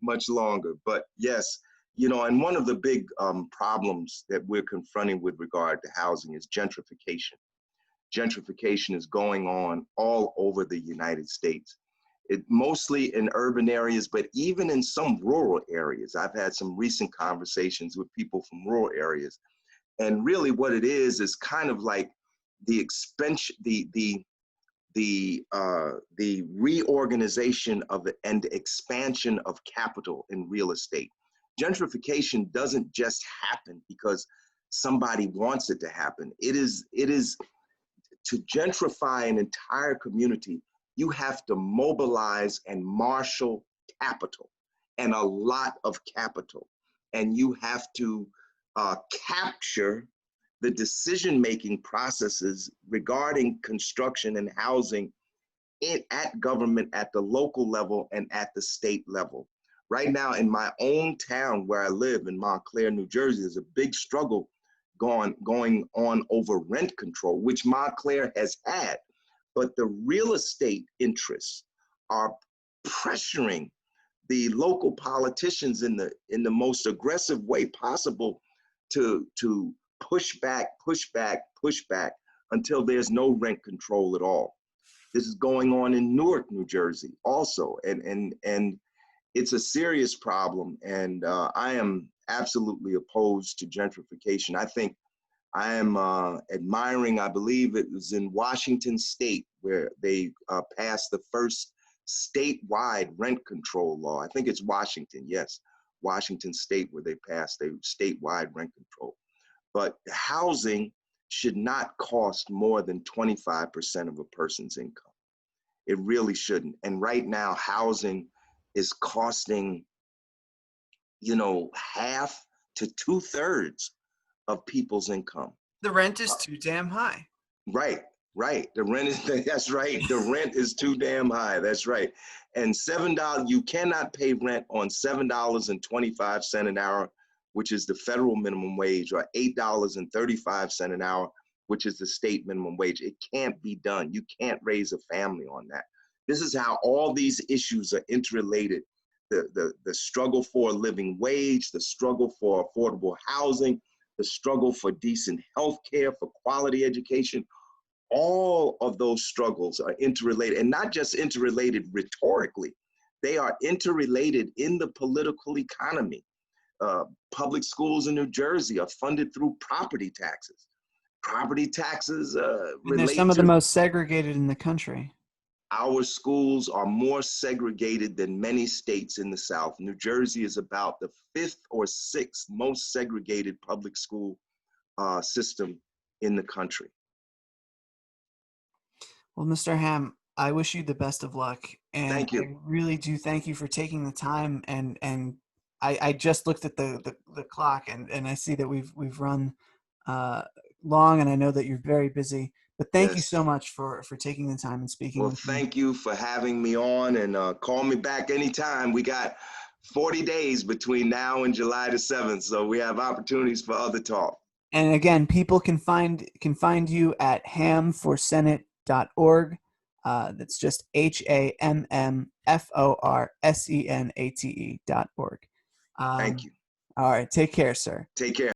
much longer. But yes, and one of the big problems that we're confronting with regard to housing is gentrification. Gentrification is going on all over the United States. It mostly in urban areas, but even in some rural areas. I've had some recent conversations with people from rural areas. And really what it is kind of like the expansion, the reorganization and expansion of capital in real estate. Gentrification doesn't just happen because somebody wants it to happen. It is to gentrify an entire community, you have to mobilize and marshal capital, and a lot of capital. And you have to capture the decision-making processes regarding construction and housing at government, at the local level, and at the state level. Right now in my own town where I live in Montclair, New Jersey, there's a big struggle going on over rent control, which Montclair has had. But the real estate interests are pressuring the local politicians in the most aggressive way possible to push back until there's no rent control at all. This is going on in Newark, New Jersey also, and it's a serious problem, and I am absolutely opposed to gentrification. I think I am admiring, I believe it was in Washington State, where they passed the first statewide rent control law. I think it's Washington, yes, Washington State, where they passed a statewide rent control. But housing should not cost more than 25% of a person's income. It really shouldn't. And right now, housing is costing, half to 2/3 of people's income. The rent is too damn high. Right. The rent is, that's right. The rent is too damn high. That's right. And $7, you cannot pay rent on $7.25 an hour, which is the federal minimum wage, or $8.35 an hour, which is the state minimum wage. It can't be done. You can't raise a family on that. This is how all these issues are interrelated. The struggle for a living wage, the struggle for affordable housing, the struggle for decent health care, for quality education. All of those struggles are interrelated, and not just interrelated rhetorically. They are interrelated in the political economy. Public schools in New Jersey are funded through property taxes. Property taxes And they're relate some of the to, most segregated in the country. our schools are more segregated than many states in the South. New Jersey is about the 5th or 6th most segregated public school system in the country. Well, Mr. Hamm, I wish you the best of luck, and Thank I you. really do thank you for taking the time. And I just looked at the clock, and I see that we've run long, and I know that you're very busy. But thank you Yes. so much for taking the time and speaking Well, with me. thank you for having me on, and call me back anytime. We got 40 days between now and July the 7th, so we have opportunities for other talk. And again, people can find you at hammforsenate.org. That's just HAMMFORSENATE.org. Thank you. All right. Take care, sir. Take care.